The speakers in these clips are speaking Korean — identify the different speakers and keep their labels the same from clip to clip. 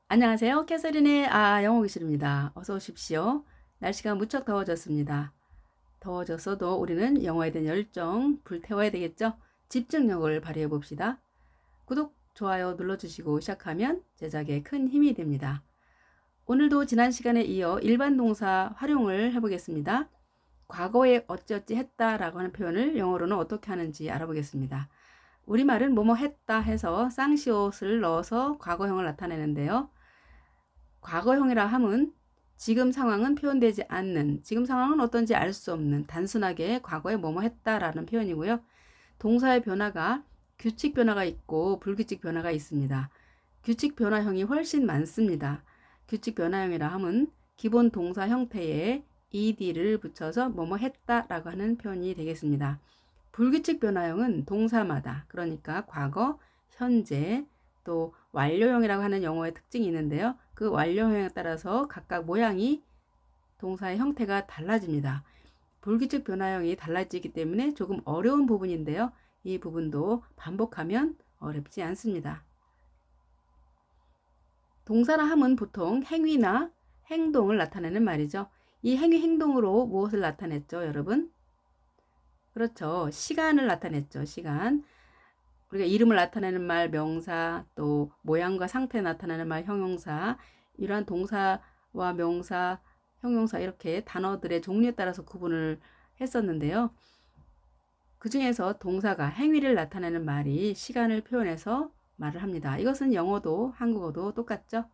Speaker 1: 안녕하세요. 캐서린의 영어 교실입니다. 어서 오십시오. 날씨가 무척 더워졌습니다. 더워졌어도 우리는 영어에 대한 열정 불태워야 되겠죠? 집중력을 발휘해 봅시다. 구독, 좋아요 눌러주시고 시작하면 제작에 큰 힘이 됩니다. 오늘도 지난 시간에 이어 일반 동사 활용을 해보겠습니다. 과거에 어찌어찌 했다라고 하는 표현을 영어로는 어떻게 하는지 알아보겠습니다. 우리말은 뭐뭐 했다 해서 쌍시옷을 넣어서 과거형을 나타내는데요. 과거형이라 함은 지금 상황은 표현되지 않는, 지금 상황은 어떤지 알 수 없는 단순하게 과거에 뭐뭐 했다라는 표현이고요. 동사의 변화가 규칙 변화가 있고 불규칙 변화가 있습니다. 규칙 변화형이 훨씬 많습니다. 규칙 변화형이라 함은 기본 동사 형태에 ed를 붙여서 뭐뭐 했다라고 하는 표현이 되겠습니다. 불규칙 변화형은 동사마다, 그러니까 과거, 현재, 또 완료형이라고 하는 영어의 특징이 있는데요. 그 완료형에 따라서 각각 모양이 동사의 형태가 달라집니다. 불규칙 변화형이 달라지기 때문에 조금 어려운 부분인데요. 이 부분도 반복하면 어렵지 않습니다. 동사라 함은 보통 행위나 행동을 나타내는 말이죠. 이 행위 행동으로 무엇을 나타냈죠, 여러분? 그렇죠. 시간을 나타냈죠. 시간. 우리가 이름을 나타내는 말 명사, 또 모양과 상태 나타내는 말 형용사, 이러한 동사와 명사, 형용사 이렇게 단어들의 종류에 따라서 구분을 했었는데요. 그 중에서 동사가 행위를 나타내는 말이 시간을 표현해서 말을 합니다. 이것은 영어도 한국어도 똑같죠.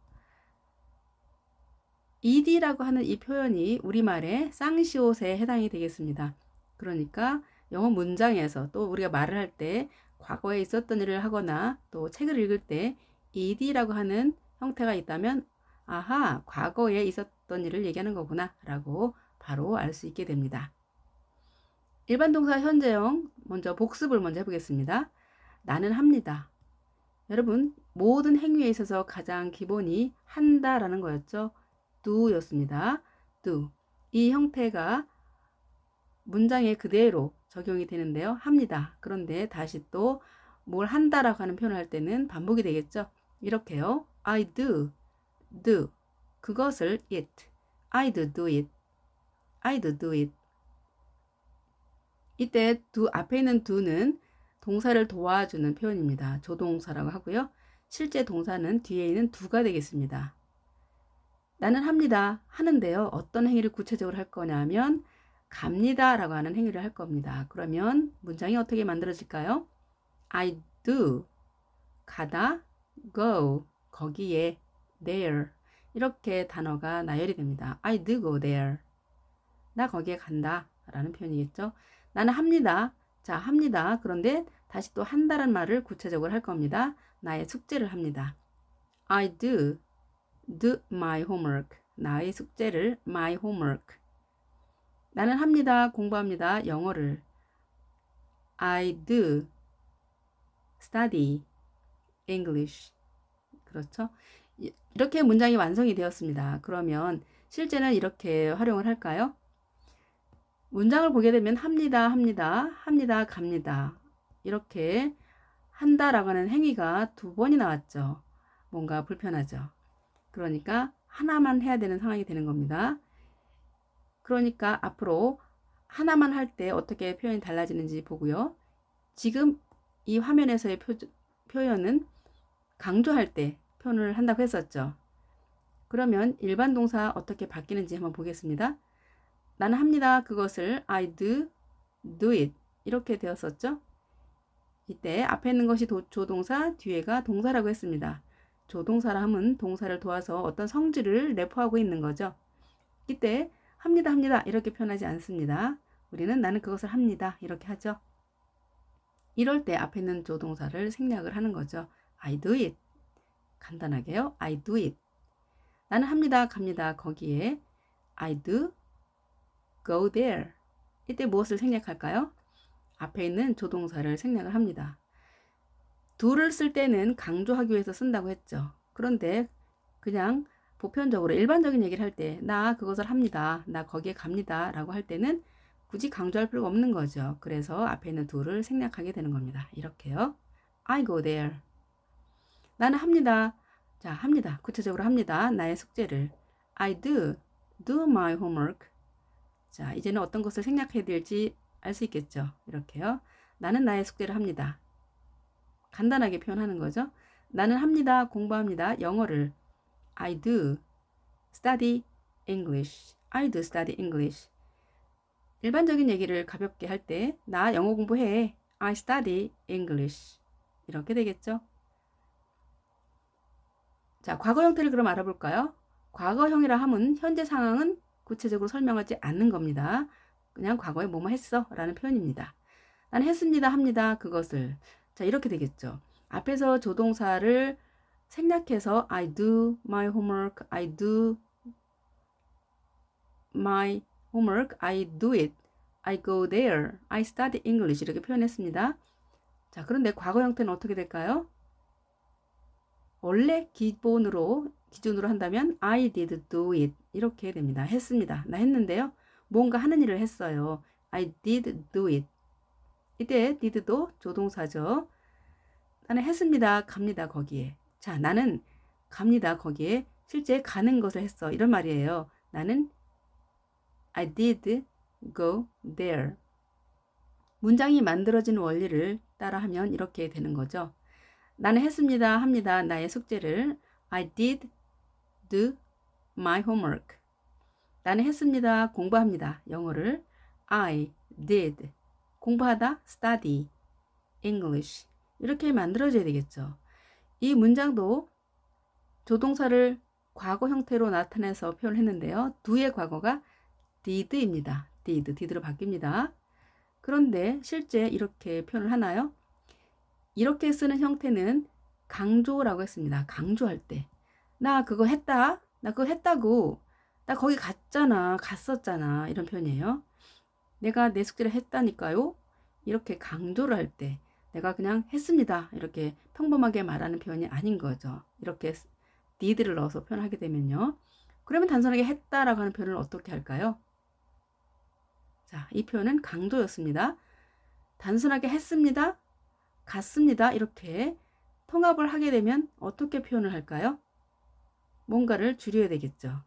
Speaker 1: ed라고 하는 이 표현이 우리말의 쌍시옷에 해당이 되겠습니다. 그러니까 영어 문장에서 또 우리가 말을 할 때 과거에 있었던 일을 하거나 또 책을 읽을 때 ed라고 하는 형태가 있다면 아하, 과거에 있었던 일을 얘기하는 거구나 라고 바로 알 수 있게 됩니다. 일반 동사 현재형 먼저 복습을 먼저 해보겠습니다. 나는 합니다. 여러분, 모든 행위에 있어서 가장 기본이 한다라는 거였죠. do 였습니다. do. 이 형태가 문장에 그대로 적용이 되는데요. 합니다. 그런데 다시 또 뭘 한다라고 하는 표현을 할 때는 반복이 되겠죠. 이렇게요. I do, do. 그것을 it. I do it. I do it. 이때 do 앞에 있는 do는 동사를 도와주는 표현입니다. 조동사라고 하고요. 실제 동사는 뒤에 있는 do가 되겠습니다. 나는 합니다. 하는데요. 어떤 행위를 구체적으로 할 거냐면 갑니다 라고 하는 행위를 할 겁니다. 그러면 문장이 어떻게 만들어질까요? I do 가다 go 거기에 there 이렇게 단어가 나열이 됩니다. I do go there. 나 거기에 간다 라는 표현이겠죠. 나는 합니다. 자, 합니다. 그런데 다시 또 한다는 말을 구체적으로 할 겁니다. 나의 숙제를 합니다. I do my homework. 나의 숙제를 my homework. 나는 합니다. 공부합니다. 영어를. I do study English. 그렇죠? 이렇게 문장이 완성이 되었습니다. 그러면 실제는 이렇게 활용을 할까요? 문장을 보게 되면 합니다, 합니다, 합니다, 갑니다. 이렇게 한다라고 하는 행위가 두 번이 나왔죠. 뭔가 불편하죠. 그러니까 하나만 해야 되는 상황이 되는 겁니다. 그러니까 앞으로 하나만 할 때 어떻게 표현이 달라지는지 보고요. 지금 이 화면에서의 표현은 강조할 때 표현을 한다고 했었죠. 그러면 일반 동사 어떻게 바뀌는지 한번 보겠습니다. 나는 합니다. 그것을 I do it 이렇게 되었었죠. 이때 앞에 있는 것이 조동사, 뒤에가 동사라고 했습니다. 조동사라 함은 동사를 도와서 어떤 성질을 내포하고 있는 거죠. 이때 합니다, 합니다 이렇게 표현하지 않습니다. 우리는 나는 그것을 합니다 이렇게 하죠. 이럴 때 앞에 있는 조동사를 생략을 하는 거죠. I do it. 간단하게요. I do it. 나는 합니다, 갑니다. 거기에 I do go there. 이때 무엇을 생략할까요? 앞에 있는 조동사를 생략을 합니다. do를 쓸 때는 강조하기 위해서 쓴다고 했죠. 그런데 그냥 보편적으로 일반적인 얘기를 할 때 나 그것을 합니다. 나 거기에 갑니다. 라고 할 때는 굳이 강조할 필요가 없는 거죠. 그래서 앞에 있는 do를 생략하게 되는 겁니다. 이렇게요. I go there. 나는 합니다. 자, 합니다. 구체적으로 합니다. 나의 숙제를. I do my homework. 자, 이제는 어떤 것을 생략해야 될지 알 수 있겠죠. 이렇게요. 나는 나의 숙제를 합니다. 간단하게 표현하는 거죠. 나는 합니다. 공부합니다. 영어를. I do study English. I do study English. 일반적인 얘기를 가볍게 할 때, 나 영어 공부해. I study English. 이렇게 되겠죠. 자, 과거 형태를 그럼 알아볼까요? 과거형이라 함은 현재 상황은 구체적으로 설명하지 않는 겁니다. 그냥 과거에 뭐뭐 했어 라는 표현입니다. 나는 했습니다, 합니다, 그것을. 자, 이렇게 되겠죠. 앞에서 조동사를 생략해서 I do my homework, I do my homework, I do it, I go there, I study English 이렇게 표현했습니다. 자, 그런데 과거 형태는 어떻게 될까요? 원래 기준으로 한다면 I did do it 이렇게 됩니다. 했습니다. 나 했는데요. 뭔가 하는 일을 했어요. I did do it. 이때 did도 조동사죠. 나는 했습니다. 갑니다. 거기에. 자, 나는 갑니다. 거기에 실제 가는 것을 했어. 이런 말이에요. 나는 I did go there. 문장이 만들어진 원리를 따라하면 이렇게 되는 거죠. 나는 했습니다. 합니다. 나의 숙제를. I did do my homework. 나는 했습니다. 공부합니다. 영어를. I did 공부하다 study English. 이렇게 만들어져야 되겠죠. 이 문장도 조동사를 과거 형태로 나타내서 표현했는데요. do의 과거가 did입니다. did로 바뀝니다. 그런데 실제 이렇게 표현을 하나요? 이렇게 쓰는 형태는 강조라고 했습니다. 강조할 때. 나 그거 했다. 나 그거 했다고. 나 거기 갔잖아. 갔었잖아. 이런 표현이에요. 내가 내 숙제를 했다니까요. 이렇게 강조를 할 때 내가 그냥 했습니다. 이렇게 평범하게 말하는 표현이 아닌 거죠. 이렇게 did를 넣어서 표현하게 되면요. 그러면 단순하게 했다라고 하는 표현을 어떻게 할까요? 자, 이 표현은 강조였습니다. 단순하게 했습니다. 갔습니다. 이렇게 통합을 하게 되면 어떻게 표현을 할까요? 뭔가를 줄여야 되겠죠.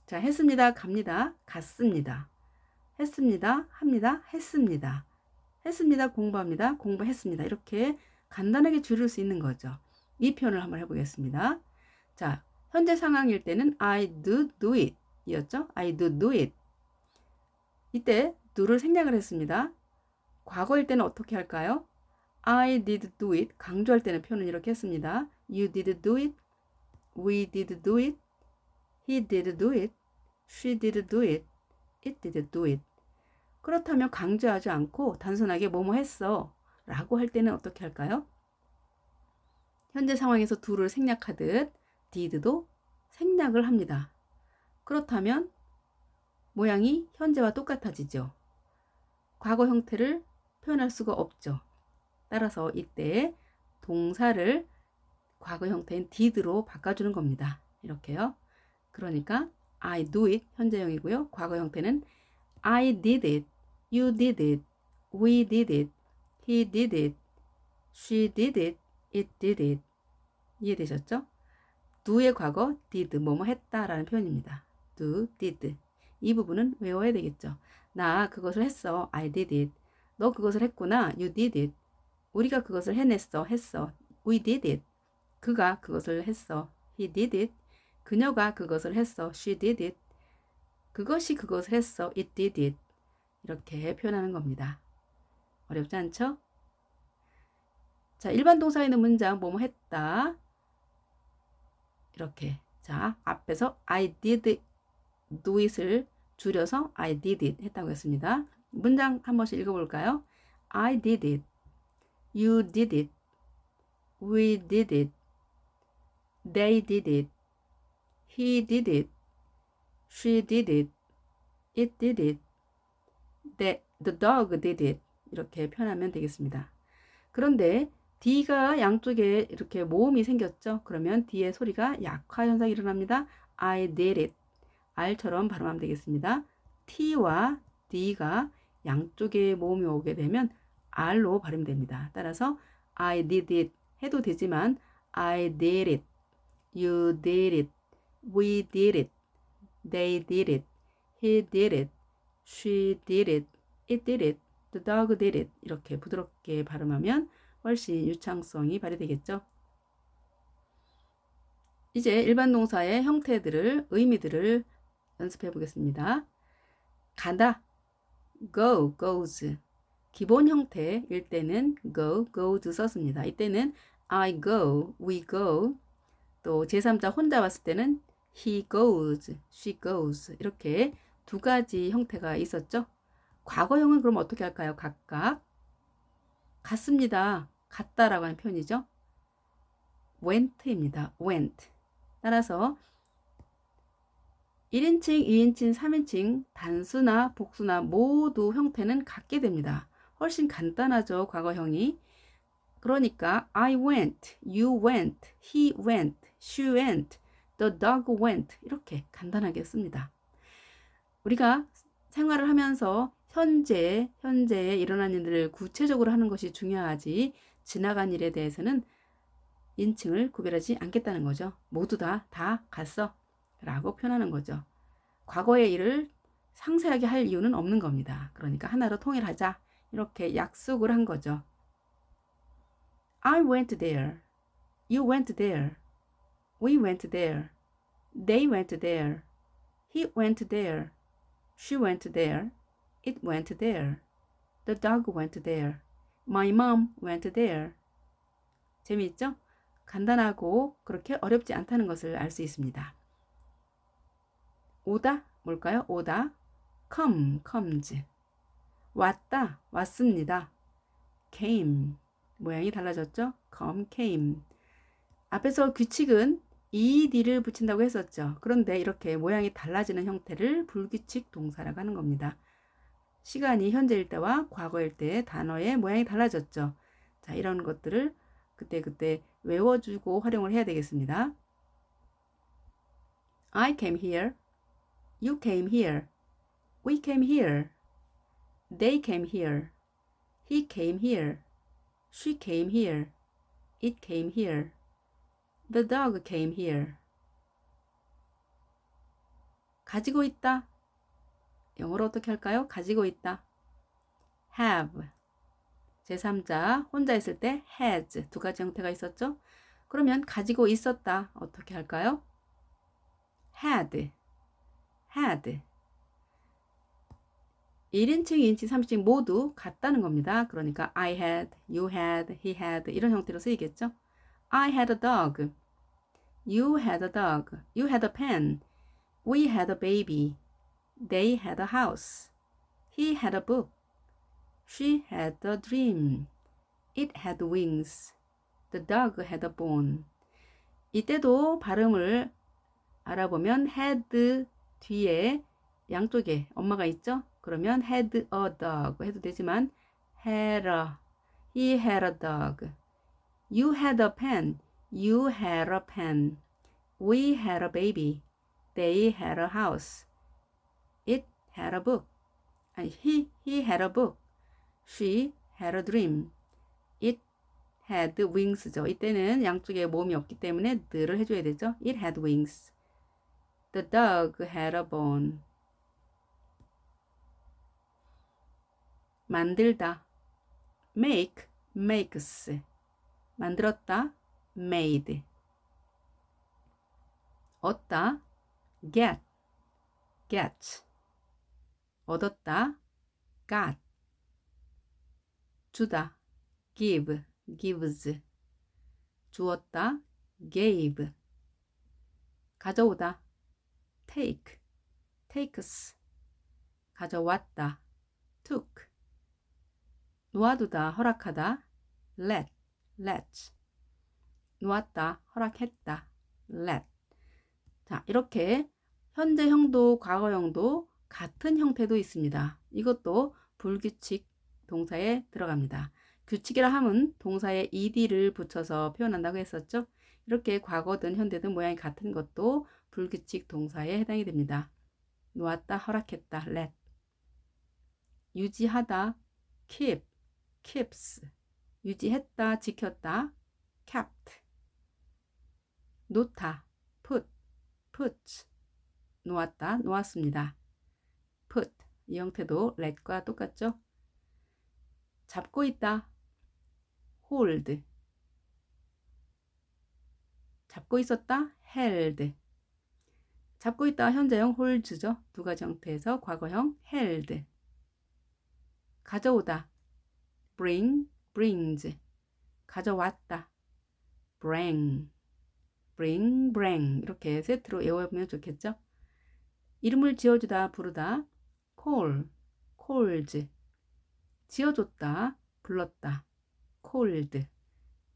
Speaker 1: 자, 했습니다. 갑니다. 갔습니다. 했습니다. 합니다. 했습니다. 했습니다. 공부합니다. 공부했습니다. 이렇게 간단하게 줄일 수 있는 거죠. 이 표현을 한번 해보겠습니다. 자, 현재 상황일 때는 I do it 이었죠. I do it. 이때 do를 생략을 했습니다. 과거일 때는 어떻게 할까요? I did do it. 강조할 때는 표현은 이렇게 했습니다. You did do it. We did do it. He did do it. She did do it. It did do it. 그렇다면 강조하지 않고 단순하게 뭐뭐 했어 라고 할 때는 어떻게 할까요? 현재 상황에서 do를 생략하듯 did도 생략을 합니다. 그렇다면 모양이 현재와 똑같아지죠. 과거 형태를 표현할 수가 없죠. 따라서 이때 동사를 과거 형태인 did로 바꿔주는 겁니다. 이렇게요. 그러니까 I do it 현재형이고요. 과거 형태는 I did it, you did it, we did it, he did it, she did it, it did it. 이해되셨죠? do의 과거 did 뭐뭐 했다라는 표현입니다. do, did. 이 부분은 외워야 되겠죠. 나 그것을 했어. I did it. 너 그것을 했구나. You did it. 우리가 그것을 해냈어. 했어. We did it. 그가 그것을 했어. He did it. 그녀가 그것을 했어. She did it. 그것이 그것을 했어. It did it. 이렇게 표현하는 겁니다. 어렵지 않죠? 자, 일반 동사에 있는 문장 뭐뭐 했다. 이렇게. 자, 앞에서 I did do it을 줄여서 I did it 했다고 했습니다. 문장 한 번씩 읽어볼까요? I did it. You did it. We did it. They did it. He did it. She did it. It did it. The dog did it. 이렇게 표현하면 되겠습니다. 그런데 D가 양쪽에 이렇게 모음이 생겼죠. 그러면 D의 소리가 약화 현상이 일어납니다. I did it. R처럼 발음하면 되겠습니다. T와 D가 양쪽에 모음이 오게 되면 R로 발음됩니다. 따라서 I did it 해도 되지만 I did it You did it. We did it. They did it. He did it. She did it. It did it. The dog did it. 이렇게 부드럽게 발음하면 훨씬 유창성이 발휘되겠죠. 이제 일반 동사의 형태들을, 의미들을 연습해 보겠습니다. 가다, go, goes. 기본 형태일 때는 go, goes 썼습니다. 이때는 I go, we go. 또 제3자 혼자 왔을 때는 he goes, she goes. 이렇게 두 가지 형태가 있었죠. 과거형은 그럼 어떻게 할까요? 각각 갔습니다. 갔다라고 하는 표현이죠. went입니다. went. 따라서 1인칭, 2인칭, 3인칭 단수나 복수나 모두 형태는 같게 됩니다. 훨씬 간단하죠. 과거형이. 그러니까 I went, you went, he went, she went, the dog went 이렇게 간단하게 씁니다. 우리가 생활을 하면서 현재에 일어난 일들을 구체적으로 하는 것이 중요하지 지나간 일에 대해서는 인칭을 구별하지 않겠다는 거죠. 모두 다 갔어 라고 표현하는 거죠. 과거의 일을 상세하게 할 이유는 없는 겁니다. 그러니까 하나로 통일하자 이렇게 약속을 한 거죠. I went there. You went there. We went there. They went there. He went there. She went there. It went there. The dog went there. My mom went there. 재미있죠? 간단하고 그렇게 어렵지 않다는 것을 알 수 있습니다. 오다 뭘까요? 오다 come, comes. 왔다, 왔습니다. came. 모양이 달라졌죠? come, came. 앞에서 규칙은 ed를 붙인다고 했었죠. 그런데 이렇게 모양이 달라지는 형태를 불규칙 동사라고 하는 겁니다. 시간이 현재일 때와 과거일 때 단어의 모양이 달라졌죠. 자, 이런 것들을 그때 외워주고 활용을 해야 되겠습니다. I came here. You came here. We came here. They came here. He came here. She came here. It came here. The dog came here. 가지고 있다. 영어로 어떻게 할까요? 가지고 있다. have. 제3자 혼자 있을 때 has 두 가지 형태가 있었죠. 그러면 가지고 있었다. 어떻게 할까요? had. 1인칭, 2인칭, 3인칭 모두 같다는 겁니다. 그러니까 I had, you had, he had 이런 형태로 쓰이겠죠. I had a dog. You had a dog. You had a pen. We had a baby. They had a house. He had a book. She had a dream. It had wings. The dog had a bone. 이때도 발음을 알아보면 had 뒤에 양쪽에 엄마가 있죠? 그러면 had a dog 해도 되지만 he had a dog. You had a pen. You had a pen. We had a baby. They had a house. It had a book. He had a book. She had a dream. It had wings죠. 이때는 양쪽에 몸이 없기 때문에 the를 해줘야 되죠. It had wings. The dog had a bone. 만들다. make, makes. 만들었다. made. 얻다. get, gets. 얻었다. got. 주다. give, gives. 주었다. gave. 가져오다. take, takes. 가져왔다. took. 놓아두다, 허락하다. let. 놓았다, 허락했다. let. 자, 이렇게 현재형도 과거형도 같은 형태도 있습니다. 이것도 불규칙 동사에 들어갑니다. 규칙이라 함은 동사에 ed를 붙여서 표현한다고 했었죠. 이렇게 과거든 현재든 모양이 같은 것도 불규칙 동사에 해당이 됩니다. 놓았다, 허락했다, let. 유지하다, keep, keeps. 유지했다, 지켰다, kept. 놓다, put, put, 놓았다, 놓았습니다. put, 이 형태도 let과 똑같죠? 잡고 있다, hold, 잡고 있었다, held, 잡고 있다 현재형 holds죠. 두 가지 형태에서 과거형 held, 가져오다, bring, brings, 가져왔다, bring, bring, bring 이렇게 세트로 외워보면 좋겠죠. 이름을 지어주다, 부르다, call, calls, 지어줬다, 불렀다, called.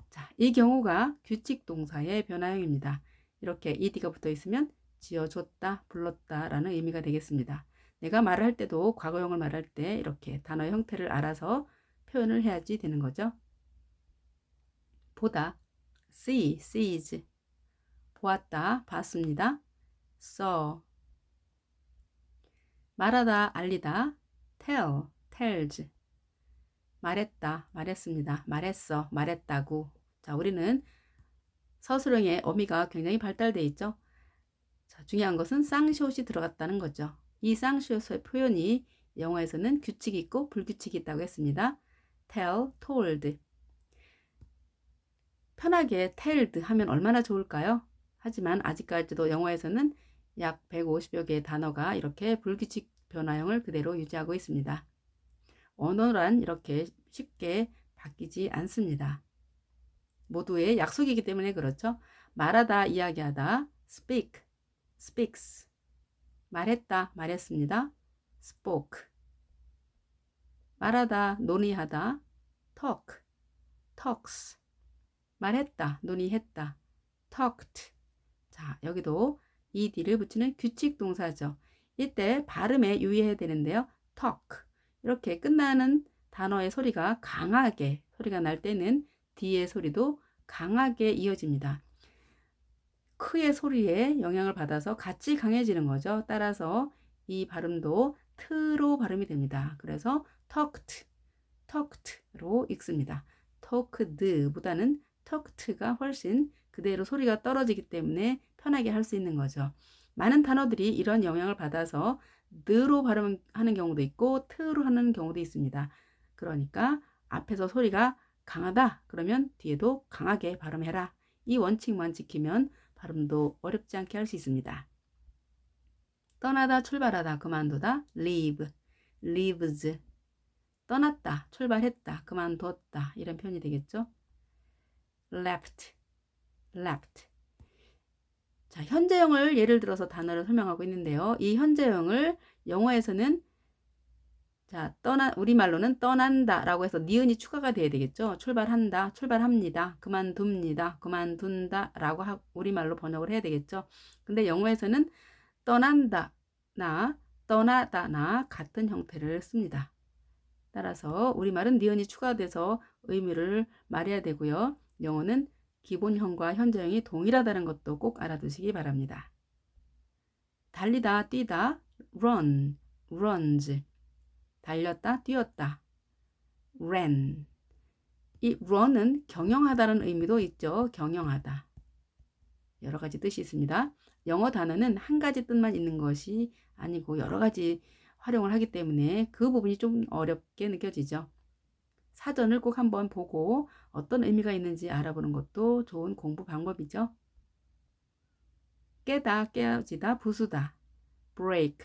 Speaker 1: 자, 이 경우가 규칙 동사의 변화형입니다. 이렇게 ed가 붙어 있으면 지어줬다, 불렀다 라는 의미가 되겠습니다. 내가 말을 할 때도 과거형을 말할 때 이렇게 단어의 형태를 알아서 표현을 해야지 되는 거죠. 보다, see, sees, 보았다, 봤습니다. saw, 말하다, 알리다, tell, tells, 말했다, 말했습니다. 말했어, 말했다고. 자, 우리는 서술형의 어미가 굉장히 발달되어 있죠. 자, 중요한 것은 쌍시옷이 들어갔다는 거죠. 이 쌍시옷의 표현이 영어에서는 규칙이 있고 불규칙이 있다고 했습니다. tell, told. 편하게 telled 하면 얼마나 좋을까요? 하지만 아직까지도 영어에서는 약 150여 개의 단어가 이렇게 불규칙 변화형을 그대로 유지하고 있습니다. 언어란 이렇게 쉽게 바뀌지 않습니다. 모두의 약속이기 때문에 그렇죠. 말하다, 이야기하다, speak, speaks, 말했다, 말했습니다, spoke, 말하다, 논의하다, talk, talks, 말했다, 논의했다, talked. 자, 여기도 ed를 붙이는 규칙 동사죠. 이때 발음에 유의해야 되는데요. talk, 이렇게 끝나는 단어의 소리가 강하게 소리가 날 때는 D의 소리도 강하게 이어집니다. 크의 소리에 영향을 받아서 같이 강해지는 거죠. 따라서 이 발음도 트로 발음이 됩니다. 그래서 talked, talked로 읽습니다. talked보다는 talked가 훨씬 그대로 소리가 떨어지기 때문에 편하게 할 수 있는 거죠. 많은 단어들이 이런 영향을 받아서 느로 발음하는 경우도 있고 트로 하는 경우도 있습니다. 그러니까 앞에서 소리가 강하다 그러면 뒤에도 강하게 발음해라. 이 원칙만 지키면 발음도 어렵지 않게 할 수 있습니다. 떠나다, 출발하다, 그만두다, leave, leaves, 떠났다, 출발했다, 그만뒀다 이런 표현이 되겠죠. left, left. 자, 현재형을 예를 들어서 단어를 설명하고 있는데요. 이 현재형을 영어에서는 자, 우리말로는 떠난다 라고 해서 니은이 추가가 돼야 되겠죠. 출발한다, 출발합니다, 그만둡니다, 그만둔다 라고 우리말로 번역을 해야 되겠죠. 근데 영어에서는 떠난다나 떠나다나 같은 형태를 씁니다. 따라서 우리말은 니은이 추가돼서 의미를 말해야 되고요. 영어는 기본형과 현재형이 동일하다는 것도 꼭 알아두시기 바랍니다. 달리다, 뛰다, run, runs. 달렸다, 뛰었다, ran. 이 run은 경영하다는 의미도 있죠. 경영하다. 여러 가지 뜻이 있습니다. 영어 단어는 한 가지 뜻만 있는 것이 아니고 여러 가지 활용을 하기 때문에 그 부분이 좀 어렵게 느껴지죠. 사전을 꼭 한번 보고 어떤 의미가 있는지 알아보는 것도 좋은 공부 방법이죠. 깨다, 깨어지다, 부수다, break,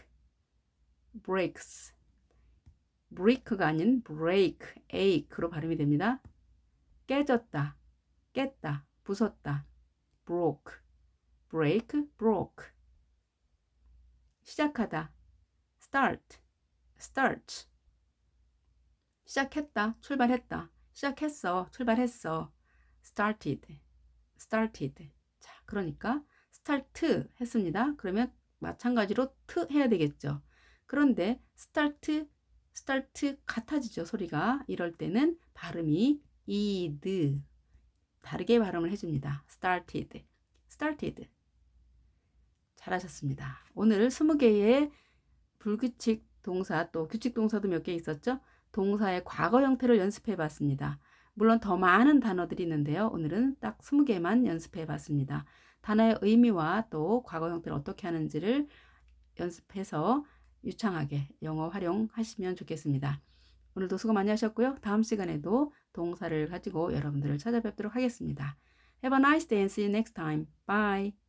Speaker 1: breaks. break가 아닌 break, ache로 발음이 됩니다. 깨졌다, 깼다, 부쉈다, broke, break, broke. 시작하다, start, starts. 시작했다, 출발했다, 시작했어, 출발했어, started, started. 자, 그러니까 start 했습니다. 그러면 마찬가지로 트 해야 되겠죠. 그런데 start 같아지죠, 소리가. 이럴 때는 발음이 ed 다르게 발음을 해줍니다. started. 잘하셨습니다. 오늘 20개의 불규칙 동사 또 규칙 동사도 몇 개 있었죠. 동사의 과거 형태를 연습해 봤습니다. 물론 더 많은 단어들이 있는데요. 오늘은 딱 20개만 연습해 봤습니다. 단어의 의미와 또 과거 형태를 어떻게 하는지를 연습해서 유창하게 영어 활용하시면 좋겠습니다. 오늘도 수고 많이 하셨고요. 다음 시간에도 동사를 가지고 여러분들을 찾아뵙도록 하겠습니다. Have a nice day and see you next time. Bye.